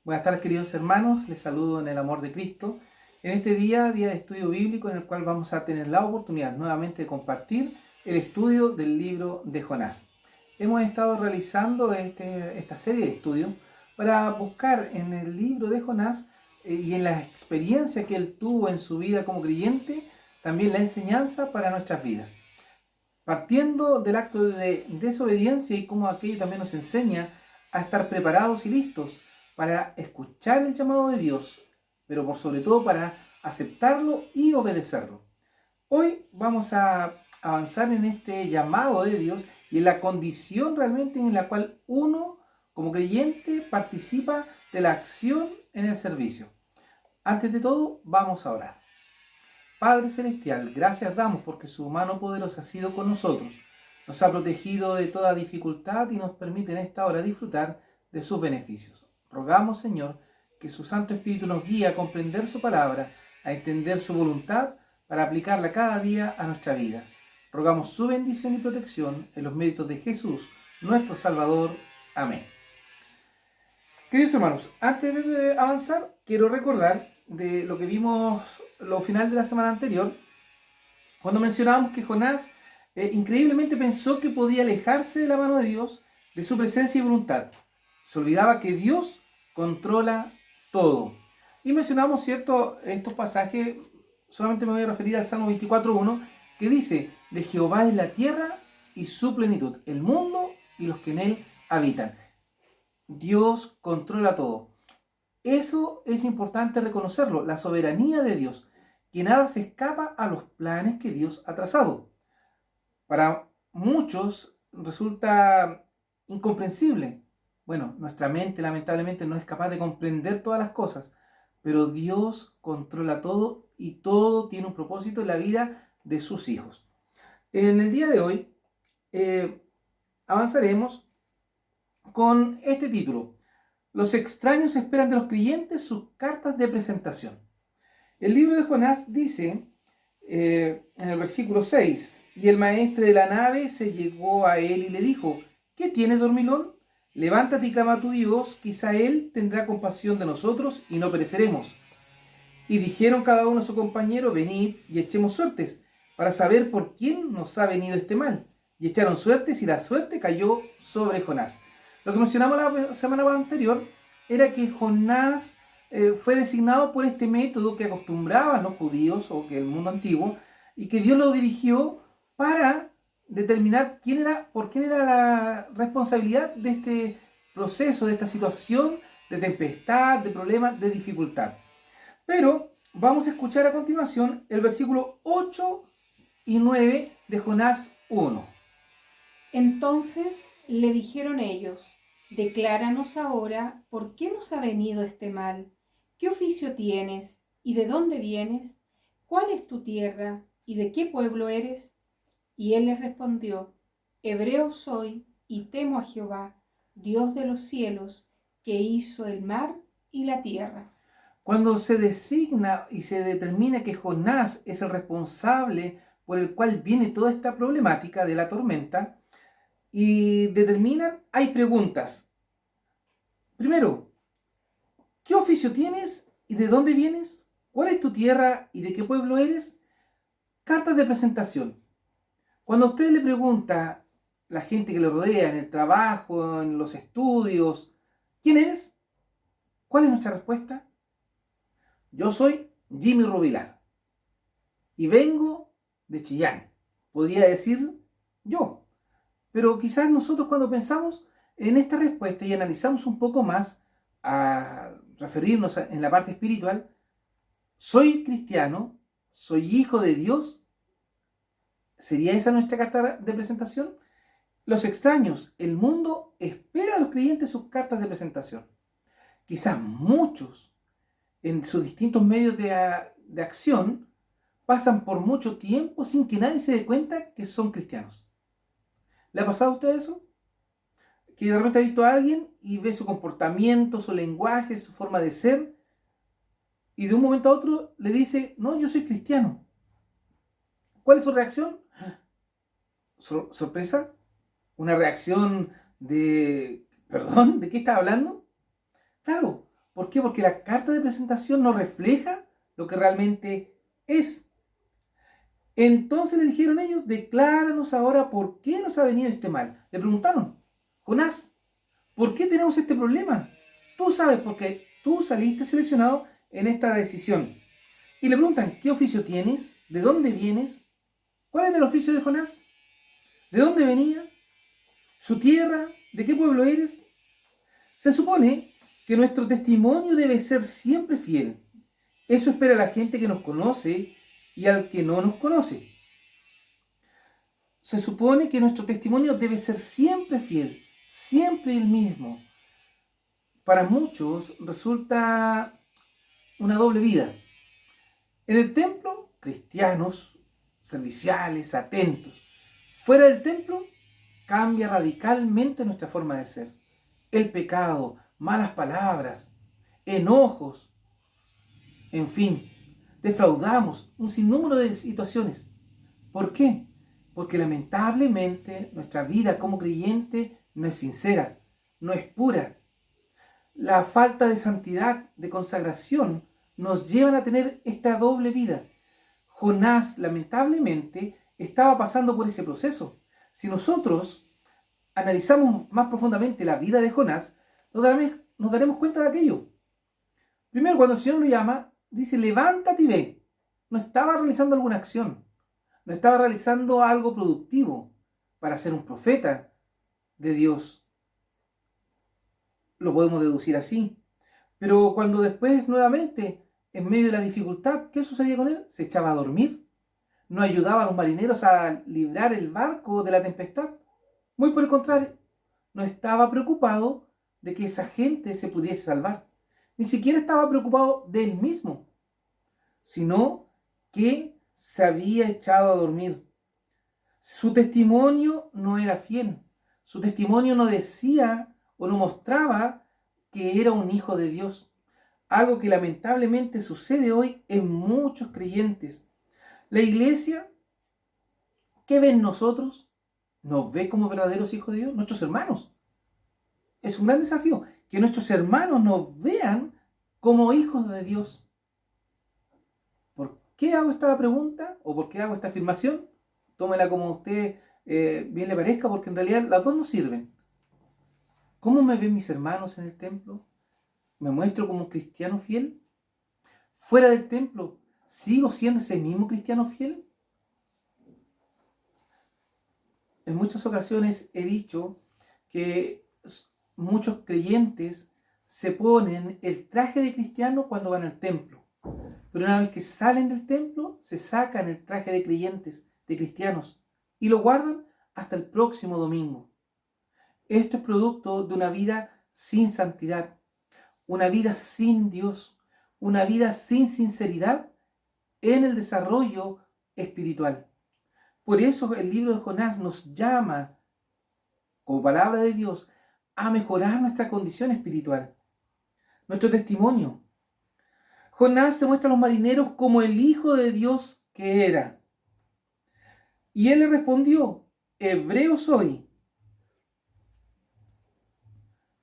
Buenas tardes, queridos hermanos, les saludo en el amor de Cristo. En este día de estudio bíblico, en el cual vamos a tener la oportunidad nuevamente de compartir el estudio del libro de Jonás. Hemos estado realizando esta serie de estudios para buscar en el libro de Jonás y en la experiencia que él tuvo en su vida como creyente, también la enseñanza para nuestras vidas. Partiendo del acto de desobediencia y cómo aquello también nos enseña a estar preparados y listos para escuchar el llamado de Dios, pero por sobre todo para aceptarlo y obedecerlo. Hoy vamos a avanzar en este llamado de Dios y en la condición realmente en la cual uno, como creyente, participa de la acción en el servicio. Antes de todo, vamos a orar. Padre Celestial, gracias damos porque su mano poderosa ha sido con nosotros, nos ha protegido de toda dificultad y nos permite en esta hora disfrutar de sus beneficios. Rogamos, Señor, que su Santo Espíritu nos guíe a comprender su palabra, a entender su voluntad, para aplicarla cada día a nuestra vida. Rogamos su bendición y protección en los méritos de Jesús, nuestro Salvador. Amén. Queridos hermanos, antes de avanzar, quiero recordar de lo que vimos lo final de la semana anterior, cuando mencionábamos que Jonás increíblemente pensó que podía alejarse de la mano de Dios, de su presencia y voluntad. Se olvidaba que Dios controla todo. Y mencionamos, ¿cierto?, estos pasajes, solamente me voy a referir al Salmo 24.1, que dice: de Jehová es la tierra y su plenitud, el mundo y los que en él habitan. Dios controla todo. Eso es importante reconocerlo, la soberanía de Dios, que nada se escapa a los planes que Dios ha trazado. Para muchos resulta incomprensible. Bueno, nuestra mente lamentablemente no es capaz de comprender todas las cosas, pero Dios controla todo y todo tiene un propósito en la vida de sus hijos. En el día de hoy avanzaremos con este título: los extraños esperan de los creyentes sus cartas de presentación. El libro de Jonás dice en el versículo 6: y el maestre de la nave se llegó a él y le dijo: ¿qué tienes, dormilón? Levántate y clama a tu Dios, quizá él tendrá compasión de nosotros y no pereceremos. Y dijeron cada uno a su compañero: venid y echemos suertes, para saber por quién nos ha venido este mal. Y echaron suertes, y la suerte cayó sobre Jonás. Lo que mencionamos la semana anterior era que Jonás fue designado por este método que acostumbraban los judíos o que el mundo antiguo, y que Dios lo dirigió para determinar por quién era la responsabilidad de este proceso, de esta situación de tempestad, de problemas, de dificultad. Pero vamos a escuchar a continuación el versículo 8 y 9 de Jonás 1. Entonces le dijeron ellos: decláranos ahora por qué nos ha venido este mal. ¿Qué oficio tienes y de dónde vienes? ¿Cuál es tu tierra y de qué pueblo eres? Y él les respondió: hebreo soy y temo a Jehová, Dios de los cielos, que hizo el mar y la tierra. Cuando se designa y se determina que Jonás es el responsable por el cual viene toda esta problemática de la tormenta, y determinan, hay preguntas. Primero, ¿qué oficio tienes y de dónde vienes? ¿Cuál es tu tierra y de qué pueblo eres? Cartas de presentación. Cuando a usted le pregunta a la gente que le rodea, en el trabajo, en los estudios, ¿quién eres? ¿Cuál es nuestra respuesta? Yo soy Jimmy Rubilar y vengo de Chillán. Podría decir yo. Pero quizás nosotros, cuando pensamos en esta respuesta y analizamos un poco más, a referirnos en la parte espiritual, soy cristiano, soy hijo de Dios. ¿Sería esa nuestra carta de presentación? Los extraños, el mundo espera a los creyentes sus cartas de presentación. Quizás muchos, en sus distintos medios de acción, pasan por mucho tiempo sin que nadie se dé cuenta que son cristianos. ¿Le ha pasado a usted eso? Que de repente ha visto a alguien y ve su comportamiento, su lenguaje, su forma de ser, y de un momento a otro le dice: no, yo soy cristiano. ¿Cuál es su reacción? ¿Sorpresa? ¿Una reacción de: perdón, ¿de qué está hablando? Claro, ¿Por qué? Porque la carta de presentación no refleja lo que realmente es. Entonces le dijeron ellos, decláranos ahora por qué nos ha venido este mal. Le preguntaron, Jonás, ¿por qué tenemos este problema? Tú sabes, porque tú saliste seleccionado en esta decisión. Y le preguntan, ¿qué oficio tienes? ¿De dónde vienes? ¿Cuál era el oficio de Jonás? ¿De dónde venía? ¿Su tierra? ¿De qué pueblo eres? Se supone que nuestro testimonio debe ser siempre fiel. Eso espera la gente que nos conoce y al que no nos conoce. Se supone que nuestro testimonio debe ser siempre fiel, siempre el mismo. Para muchos resulta una doble vida. En el templo, cristianos, serviciales, atentos. Fuera del templo, cambia radicalmente nuestra forma de ser. El pecado, malas palabras, enojos, en fin, defraudamos un sinnúmero de situaciones. ¿Por qué? Porque lamentablemente nuestra vida como creyente no es sincera, no es pura. La falta de santidad, de consagración, nos llevan a tener esta doble vida. Jonás, lamentablemente, estaba pasando por ese proceso. Si nosotros analizamos más profundamente la vida de Jonás, nos daremos cuenta de aquello. Primero, cuando el Señor lo llama, dice, levántate y ve. No estaba realizando alguna acción, no estaba realizando algo productivo para ser un profeta de Dios. Lo podemos deducir así. Pero cuando después, nuevamente, en medio de la dificultad, ¿qué sucedía con él? Se echaba a dormir. No ayudaba a los marineros a librar el barco de la tempestad. Muy por el contrario, no estaba preocupado de que esa gente se pudiese salvar. Ni siquiera estaba preocupado de él mismo, sino que se había echado a dormir. Su testimonio no era fiel. Su testimonio no decía o no mostraba que era un hijo de Dios. Algo que lamentablemente sucede hoy en muchos creyentes. La iglesia, ¿qué ven nosotros? ¿Nos ve como verdaderos hijos de Dios? Nuestros hermanos. Es un gran desafío que nuestros hermanos nos vean como hijos de Dios. ¿Por qué hago esta pregunta o por qué hago esta afirmación? Tómela como a usted bien le parezca, porque en realidad las dos nos sirven. ¿Cómo me ven mis hermanos en el templo? ¿Me muestro como un cristiano fiel? ¿Fuera del templo sigo siendo ese mismo cristiano fiel? En muchas ocasiones he dicho que muchos creyentes se ponen el traje de cristiano cuando van al templo. Pero una vez que salen del templo, se sacan el traje de creyentes, de cristianos, y lo guardan hasta el próximo domingo. Esto es producto de una vida sin santidad, una vida sin Dios, una vida sin sinceridad en el desarrollo espiritual. Por eso el libro de Jonás nos llama, como palabra de Dios, a mejorar nuestra condición espiritual, nuestro testimonio. Jonás se muestra a los marineros como el hijo de Dios que era. Y él le respondió, hebreo soy.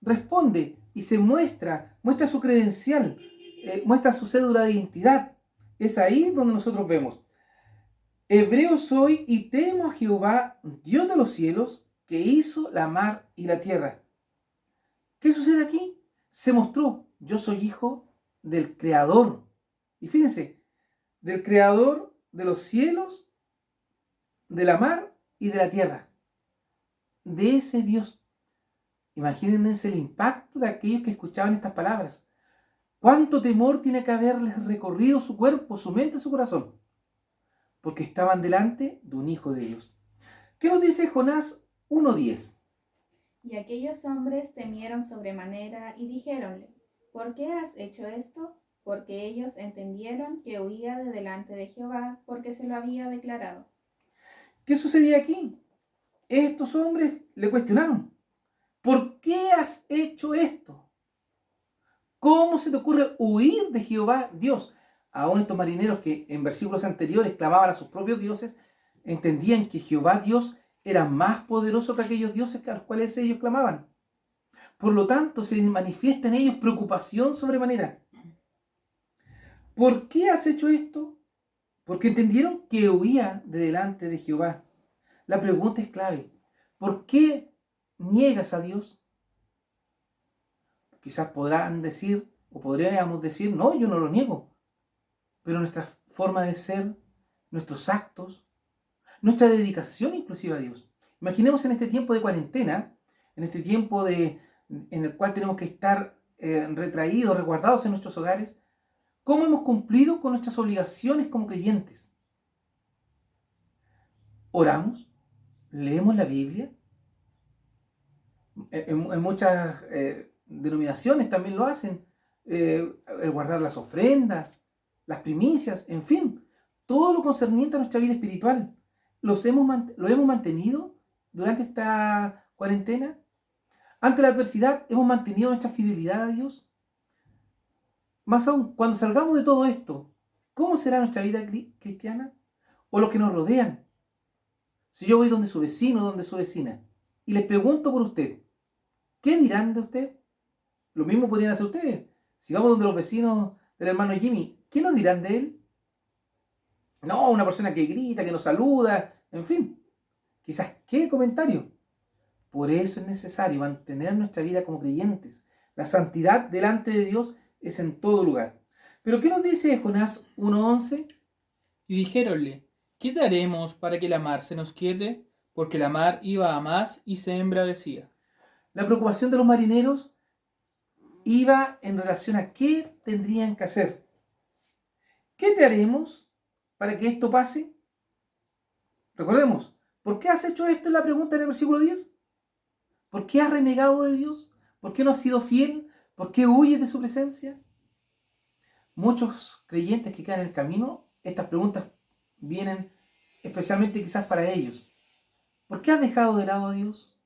Responde y se muestra su credencial, muestra su cédula de identidad. Es ahí donde nosotros vemos. Hebreo soy y temo a Jehová, Dios de los cielos, que hizo la mar y la tierra. ¿Qué sucede aquí? Se mostró, yo soy hijo del Creador. Y fíjense, del Creador de los cielos, de la mar y de la tierra. De ese Dios. Imagínense el impacto de aquellos que escuchaban estas palabras. ¿Cuánto temor tiene que haberles recorrido su cuerpo, su mente, su corazón? Porque estaban delante de un hijo de Dios. ¿Qué nos dice Jonás 1:10? Y aquellos hombres temieron sobremanera y dijéronle, ¿por qué has hecho esto? Porque ellos entendieron que huía de delante de Jehová, porque se lo había declarado. ¿Qué sucedía aquí? Estos hombres le cuestionaron. ¿Por qué has hecho esto? ¿Cómo se te ocurre huir de Jehová Dios? Aún estos marineros que en versículos anteriores clamaban a sus propios dioses, entendían que Jehová Dios era más poderoso que aquellos dioses a los cuales ellos clamaban. Por lo tanto, se manifiesta en ellos preocupación sobremanera. ¿Por qué has hecho esto? Porque entendieron que huía de delante de Jehová. La pregunta es clave. ¿Por qué niegas a Dios? Quizás podrán decir, o podríamos decir, no, yo no lo niego. Pero nuestra forma de ser, nuestros actos, nuestra dedicación inclusive a Dios. Imaginemos en este tiempo de cuarentena, en este tiempo en el cual tenemos que estar retraídos, resguardados en nuestros hogares, ¿cómo hemos cumplido con nuestras obligaciones como creyentes? ¿Oramos? ¿Leemos la Biblia? En muchas denominaciones también lo hacen. El guardar las ofrendas, las primicias, en fin, todo lo concerniente a nuestra vida espiritual. ¿Lo hemos mantenido durante esta cuarentena? Ante la adversidad, ¿hemos mantenido nuestra fidelidad a Dios? Más aún, cuando salgamos de todo esto, ¿cómo será nuestra vida cristiana? O los que nos rodean. Si yo voy donde su vecino, donde su vecina, y les pregunto por usted, ¿qué dirán de usted? Lo mismo podrían hacer ustedes. Si vamos donde los vecinos del hermano Jimmy, ¿qué nos dirán de él? No, una persona que grita, que nos saluda, en fin. Quizás, ¿qué comentario? Por eso es necesario mantener nuestra vida como creyentes. La santidad delante de Dios es en todo lugar. Pero ¿qué nos dice Jonás 1:11? Y dijéronle, ¿qué daremos para que la mar se nos quiete? Porque la mar iba a más y se embravecía. La preocupación de los marineros iba en relación a qué tendrían que hacer. ¿Qué te haremos para que esto pase? Recordemos, ¿por qué has hecho esto? Es la pregunta en el versículo 10. ¿Por qué has renegado de Dios? ¿Por qué no has sido fiel? ¿Por qué huyes de su presencia? Muchos creyentes que quedan en el camino, estas preguntas vienen especialmente quizás para ellos. ¿Por qué has dejado de lado a Dios?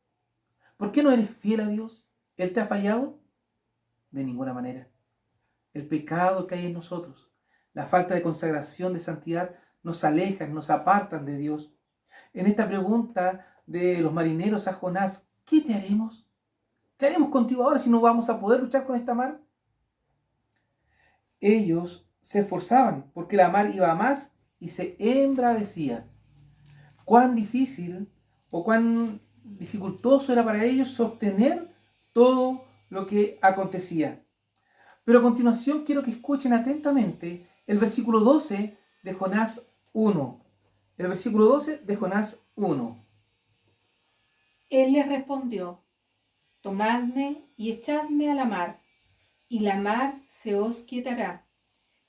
¿Por qué no eres fiel a Dios? ¿Él te ha fallado? De ninguna manera. El pecado que hay en nosotros, la falta de consagración, de santidad, nos alejan, nos apartan de Dios. En esta pregunta de los marineros a Jonás, ¿qué te haremos? ¿Qué haremos contigo ahora si no vamos a poder luchar con esta mar? Ellos se esforzaban porque la mar iba a más y se embravecía. Cuán difícil o cuán dificultoso era para ellos sostener todo lo que acontecía. Pero a continuación quiero que escuchen atentamente el versículo 12 de Jonás 1. El versículo 12 de Jonás 1. Él les respondió, tomadme y echadme a la mar, y la mar se os quietará,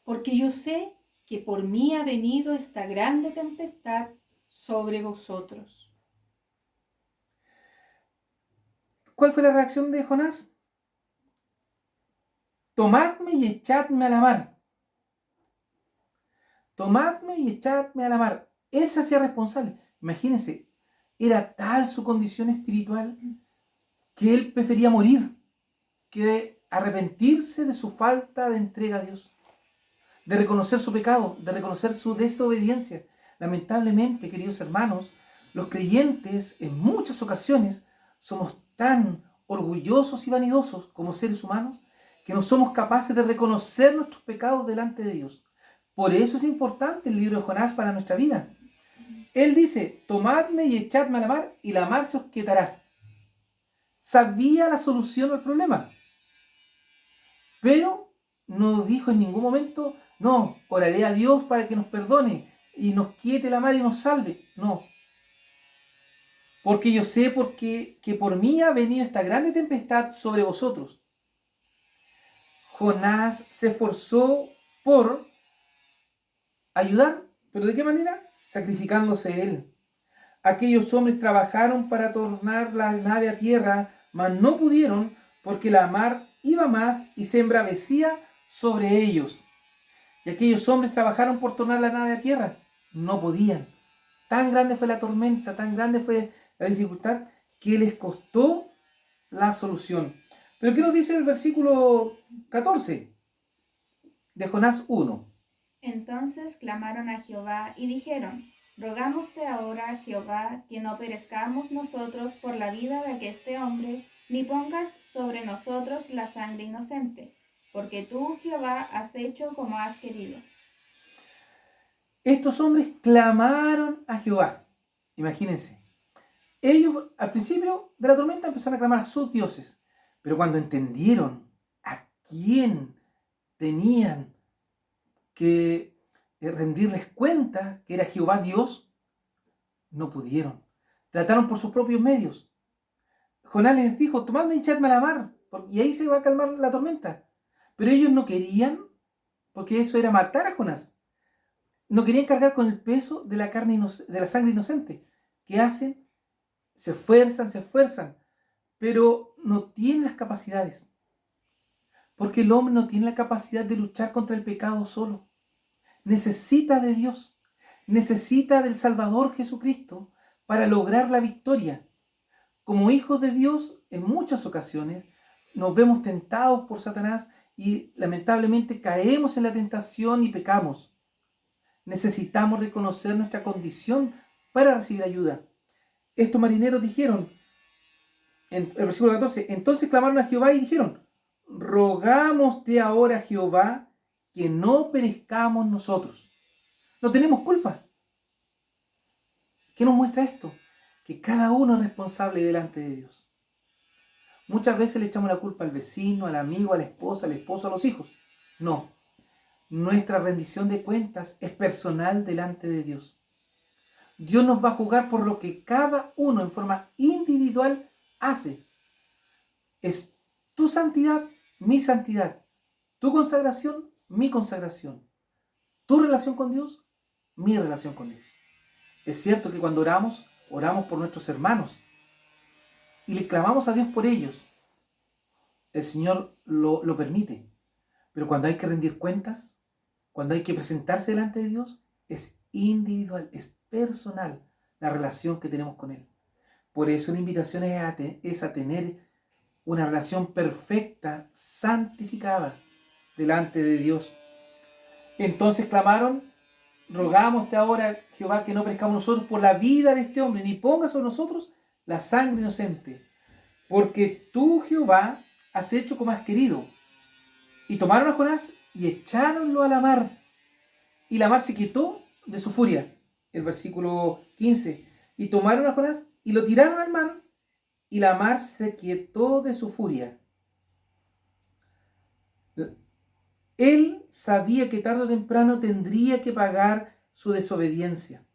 porque yo sé que por mí ha venido esta grande tempestad sobre vosotros. ¿Cuál fue la reacción de Jonás? Tomadme y echadme a la mar. Tomadme y echadme a la mar. Él se hacía responsable. Imagínense, era tal su condición espiritual que él prefería morir que arrepentirse de su falta de entrega a Dios, de reconocer su pecado, de reconocer su desobediencia. Lamentablemente, queridos hermanos, los creyentes en muchas ocasiones somos tan orgullosos y vanidosos como seres humanos que no somos capaces de reconocer nuestros pecados delante de Dios. Por eso es importante el libro de Jonás para nuestra vida. Él dice, tomadme y echadme a la mar y la mar se os quietará. Sabía la solución al problema, pero no dijo en ningún momento, no, oraré a Dios para que nos perdone y nos quiete la mar y nos salve. No. Porque yo sé que por mí ha venido esta grande tempestad sobre vosotros. Jonás se esforzó por ayudar, pero ¿de qué manera? Sacrificándose él. Aquellos hombres trabajaron para tornar la nave a tierra, mas no pudieron porque la mar iba más y se embravecía sobre ellos. Y aquellos hombres trabajaron por tornar la nave a tierra, no podían. Tan grande fue la tormenta, tan grande fue la dificultad que les costó la solución. Pero ¿qué nos dice el versículo 14 de Jonás 1? Entonces clamaron a Jehová y dijeron, rogámoste ahora a Jehová que no perezcamos nosotros por la vida de aqueste hombre, ni pongas sobre nosotros la sangre inocente, porque tú, Jehová, has hecho como has querido. Estos hombres clamaron a Jehová. Imagínense. Ellos al principio de la tormenta empezaron a clamar a sus dioses, pero cuando entendieron a quién tenían que rendirles cuenta, que era Jehová Dios, no pudieron. Trataron por sus propios medios. Jonás les dijo, tomadme y echadme a la mar, y ahí se va a calmar la tormenta. Pero ellos no querían, porque eso era matar a Jonás. No querían cargar con el peso de la de la sangre inocente. ¿Qué hacen? Se esfuerzan, pero no tienen las capacidades. Porque el hombre no tiene la capacidad de luchar contra el pecado solo. Necesita de Dios, necesita del Salvador Jesucristo para lograr la victoria. Como hijos de Dios, en muchas ocasiones nos vemos tentados por Satanás y lamentablemente caemos en la tentación y pecamos. Necesitamos reconocer nuestra condición para recibir ayuda. Estos marineros dijeron, en el versículo 14, entonces clamaron a Jehová y dijeron, rogámoste ahora, Jehová, que no perezcamos nosotros. No tenemos culpa. ¿Qué nos muestra esto? Que cada uno es responsable delante de Dios. Muchas veces le echamos la culpa al vecino, al amigo, a la esposa, al esposo, a los hijos. No. Nuestra rendición de cuentas es personal delante de Dios. Dios nos va a juzgar por lo que cada uno en forma individual hace. Es tu santidad, mi santidad. Tu consagración, mi consagración. Tu relación con Dios, mi relación con Dios. Es cierto que cuando oramos por nuestros hermanos y le clamamos a Dios por ellos. El Señor lo permite. Pero cuando hay que rendir cuentas, cuando hay que presentarse delante de Dios, es individual, es personal la relación que tenemos con Él. Por eso la invitación es a tener una relación perfecta, santificada delante de Dios. Entonces clamaron, rogámoste ahora, Jehová, que no perezcamos nosotros por la vida de este hombre, ni pongas sobre nosotros la sangre inocente, porque tú, Jehová, has hecho como has querido. Y tomaron a Jonás y echáronlo a la mar, y la mar se quitó de su furia. El versículo 15. Y tomaron a Jonás y lo tiraron al mar, y la mar se quietó de su furia. Él sabía que tarde o temprano tendría que pagar su desobediencia,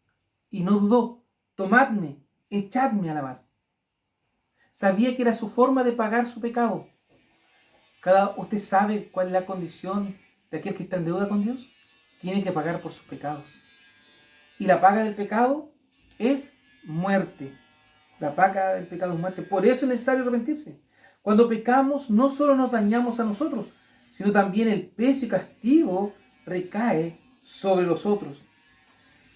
y no dudó. Tomadme, echadme a la mar. Sabía que era su forma de pagar su pecado. Usted sabe cuál es la condición de aquel que está en deuda con Dios. Tiene que pagar por sus pecados. Y la paga del pecado es muerte. La paga del pecado es muerte. Por eso es necesario arrepentirse. Cuando pecamos, no solo nos dañamos a nosotros, sino también el peso y castigo recae sobre los otros.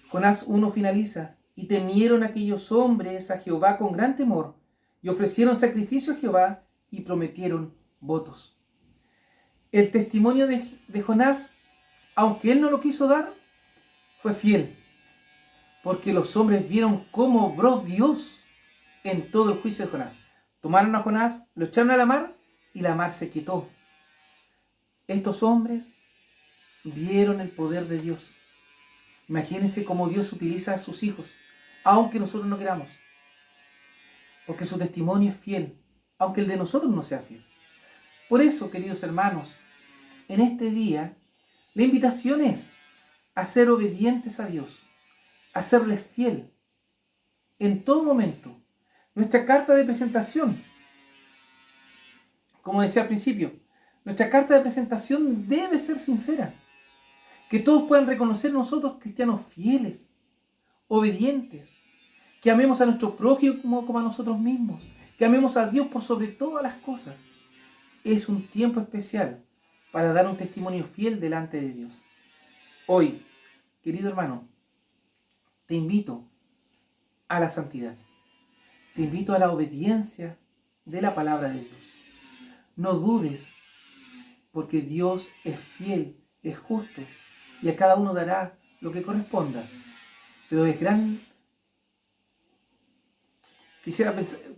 Jonás 1 finaliza: y temieron aquellos hombres a Jehová con gran temor, y ofrecieron sacrificio a Jehová y prometieron votos. El testimonio de Jonás, aunque él no lo quiso dar, fue fiel, porque los hombres vieron cómo obró Dios en todo el juicio de Jonás. Tomaron a Jonás, lo echaron a la mar y la mar se quietó. Estos hombres vieron el poder de Dios. Imagínense cómo Dios utiliza a sus hijos, aunque nosotros no queramos, porque su testimonio es fiel, aunque el de nosotros no sea fiel. Por eso, queridos hermanos, en este día, la invitación es a ser obedientes a Dios, a serles fiel en todo momento. Nuestra carta de presentación, como decía al principio, nuestra carta de presentación debe ser sincera. Que todos puedan reconocer nosotros cristianos fieles, obedientes, que amemos a nuestro prójimo como a nosotros mismos, que amemos a Dios por sobre todas las cosas. Es un tiempo especial para dar un testimonio fiel delante de Dios. Hoy, querido hermano, te invito a la santidad. Te invito a la obediencia de la palabra de Dios. No dudes, porque Dios es fiel, es justo, y a cada uno dará lo que corresponda. Pero es gran... Quisiera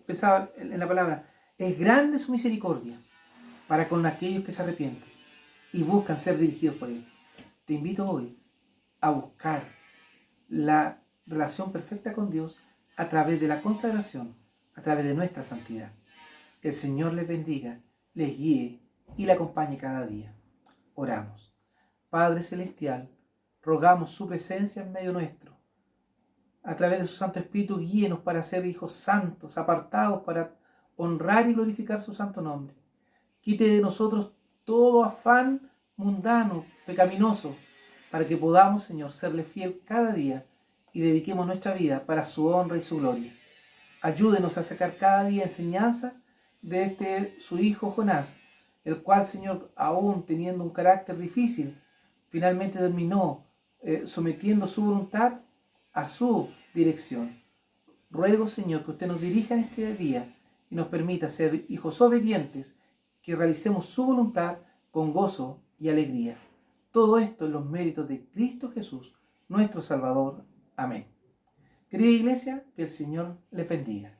pensar en la palabra. Es grande su misericordia para con aquellos que se arrepienten y buscan ser dirigidos por Él. Te invito hoy a buscar la relación perfecta con Dios a través de la consagración, a través de nuestra santidad. Que el Señor les bendiga, les guíe y le acompañe cada día. Oramos. Padre Celestial, rogamos su presencia en medio nuestro. A través de su Santo Espíritu, guíenos para ser hijos santos, apartados para honrar y glorificar su santo nombre. Quite de nosotros todo afán mundano, pecaminoso, para que podamos, Señor, serle fiel cada día y dediquemos nuestra vida para su honra y su gloria. Ayúdenos a sacar cada día enseñanzas de su hijo Jonás, el cual, Señor, aún teniendo un carácter difícil, finalmente terminó sometiendo su voluntad a su dirección. Ruego, Señor, que usted nos dirija en este día y nos permita ser hijos obedientes, que realicemos su voluntad con gozo y alegría. Todo esto en los méritos de Cristo Jesús, nuestro Salvador. Amén. Querida Iglesia, que el Señor les bendiga.